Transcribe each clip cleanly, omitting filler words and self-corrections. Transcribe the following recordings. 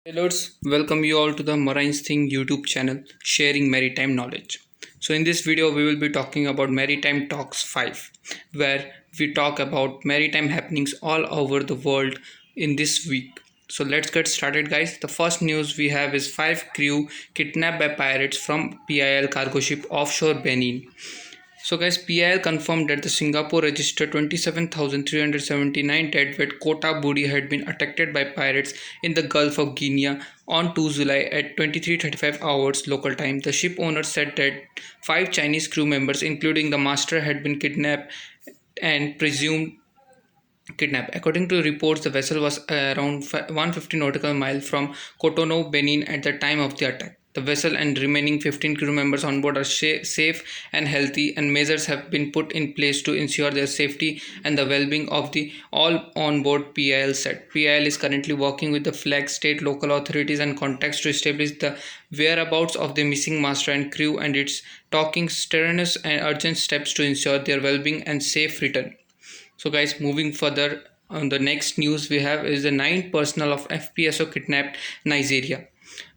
Sailors, welcome you all to the Marine Thing YouTube channel, sharing maritime knowledge. So, in this video, we will be talking about Maritime Talks 5, where we talk about maritime happenings all over the world in this week. So, let's get started, guys. The first news we have is 5 crew kidnapped by pirates from PIL cargo ship offshore Benin. So guys, PIL confirmed that the Singapore registered 27,379 deadweight quota booty had been attacked by pirates in the Gulf of Guinea on 2 July at 23:35 hours local time. The ship owner said that 5 Chinese crew members, including the master, had been kidnapped and presumed kidnapped. According to reports, the vessel was around 150 nautical miles from Cotonou, Benin at the time of the attack. The vessel and remaining 15 crew members on board are safe and healthy, and measures have been put in place to ensure their safety and the well-being of the all on board, PIL said. PIL is currently working with the flag state, local authorities and contacts to establish the whereabouts of the missing master and crew, and it's taking strenuous and urgent steps to ensure their well-being and safe return. So guys, moving further, on the next news we have is the 9 personnel of FPSO kidnapped Nigeria.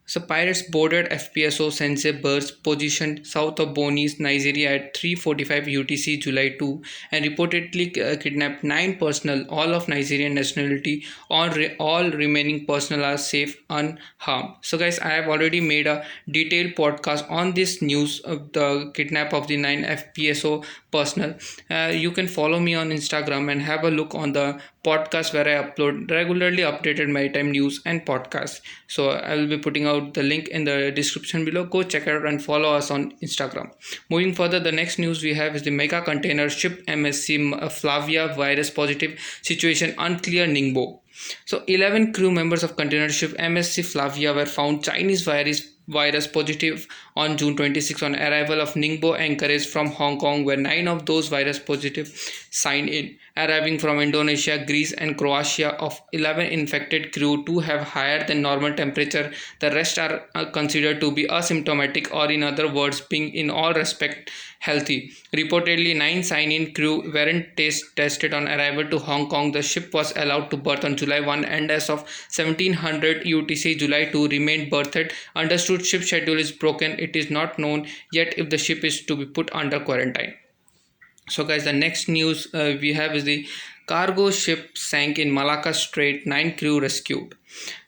So pirates boarded FPSO Sensei Birds positioned south of Bonis, Nigeria at 3:45 UTC July 2 and reportedly kidnapped 9 personnel, all of Nigerian nationality. All remaining personnel are safe, unharmed. So guys, I have already made a detailed podcast on this news of the kidnap of the 9 FPSO personnel. You can follow me on Instagram and have a look on the podcast where I upload regularly updated maritime news and podcasts. So I will be putting out the link in the description below. Go check it out and follow us on Instagram. Moving further, the next news we have is the mega container ship MSC Flavia virus positive situation unclear Ningbo. So 11 crew members of container ship MSC Flavia were found Chinese virus positive on June 26 on arrival of Ningbo anchorage from Hong Kong, where 9 of those virus positive signed in. Arriving from Indonesia, Greece and Croatia, of 11 infected crew, 2 have higher than normal temperature. The rest are considered to be asymptomatic, or in other words, being in all respect healthy. Reportedly, 9 sign-in crew weren't tested on arrival to Hong Kong. The ship was allowed to berth on July 1 and as of 1700 UTC July 2 remained berthed. Understood ship schedule is broken. It is not known yet if the ship is to be put under quarantine. So guys, the next news we have is the cargo ship sank in Malacca Strait, 9 crew rescued.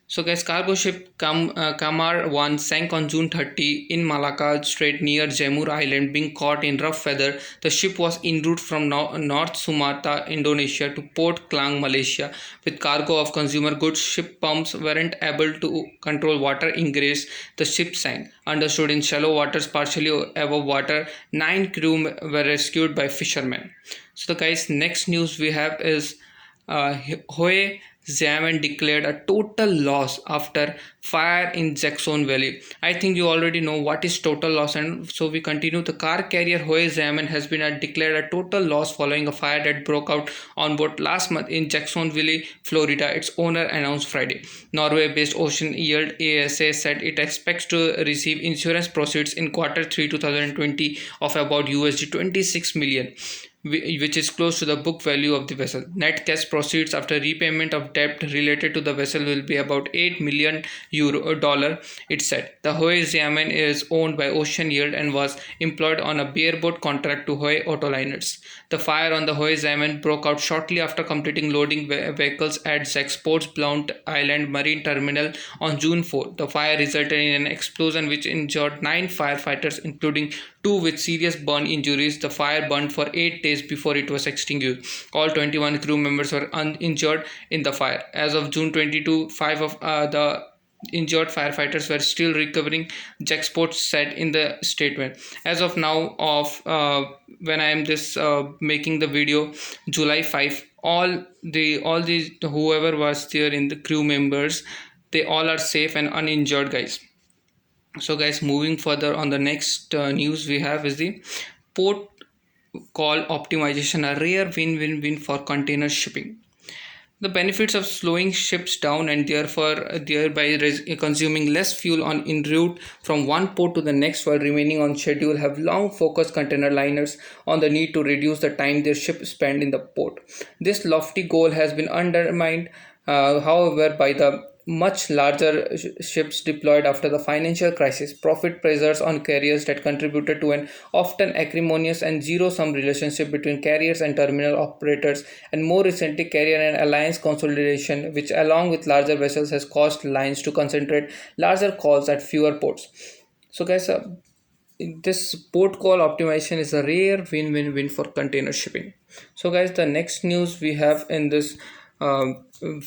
So guys, cargo ship Kamar 1 sank on June 30 in Malacca Strait near Jamur Island, being caught in rough weather. The ship was en route from North Sumatra, Indonesia to Port Klang, Malaysia with cargo of consumer goods. Ship pumps weren't able to control water ingress. The ship sank. Understood in shallow waters partially above water. 9 crew were rescued by fishermen. So the guys, next news we have is Hoe Xiamen declared a total loss after fire in Jackson Valley. I think you already know what is total loss, and so we continue. The car carrier Hoe Xiamen has been declared a total loss following a fire that broke out on board last month in Jacksonville, Florida. Its owner announced Friday. Norway-based Ocean Yield ASA said it expects to receive insurance proceeds in Q3 2020 of about USD 26 million, which is close to the book value of the vessel. Net cash proceeds after repayment of debt related to the vessel will be about $8 million, it said. The Hoe Xiamen is owned by Ocean Yield and was employed on a bareboat contract to Hoe Autoliners. The fire on the Hoe Xiamen broke out shortly after completing loading vehicles at Zexport's Blount Island Marine Terminal on June 4. The fire resulted in an explosion which injured 9 firefighters, including 2 with serious burn injuries. The fire burned for 8 days before it was extinguished. All 21 crew members were uninjured in the fire. As of June 22, 5 of the injured firefighters were still recovering, Jexport said in the statement. As of now, when I am making the video, July 5, all the whoever was there in the crew members, they all are safe and uninjured, guys. So guys, moving further, on the next news we have is the port call optimization, a rare win-win-win for container shipping. The benefits of slowing ships down and thereby consuming less fuel en route from one port to the next while remaining on schedule have long focused container liners on the need to reduce the time their ships spend in the port. This lofty goal has been undermined, however, by the much larger ships deployed after the financial crisis, profit pressures on carriers that contributed to an often acrimonious and zero-sum relationship between carriers and terminal operators, and more recently carrier and alliance consolidation, which along with larger vessels has caused lines to concentrate larger calls at fewer ports. So guys, this port call optimization is a rare win-win-win for container shipping. So guys, the next news we have in this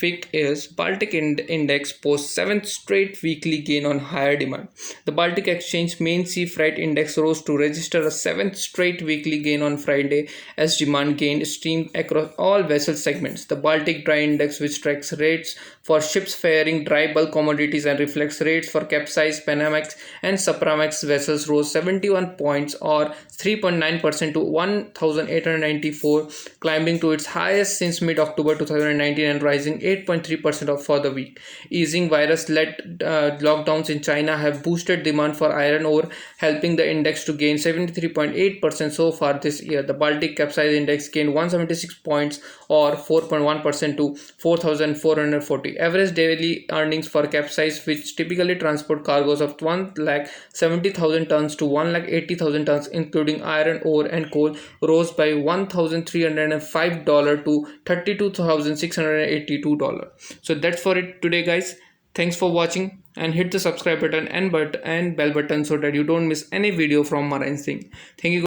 week is Baltic Index posts seventh straight weekly gain on higher demand. The Baltic Exchange main sea freight index rose to register a seventh straight weekly gain on Friday as demand gained streamed across all vessel segments. The Baltic Dry Index, which tracks rates for ships faring dry bulk commodities and reflects rates for Capesize, Panamax and Supramax vessels, rose 71 points or 3.9% to 1,894, climbing to its highest since mid-October 2019 and rising 8.3% for the week. Easing virus-led lockdowns in China have boosted demand for iron ore, helping the index to gain 73.8% so far this year. The Baltic Capesize Index gained 176 points or 4.1% to 4,440. Average daily earnings for Capesize, which typically transport cargoes of 1,70,000 tons to 1,80,000 tons, including iron ore and coal, rose by $1,305 to $32,682. So that's for it today, guys. Thanks for watching and hit the subscribe button and bell button so that you don't miss any video from Marine Thing. Thank you.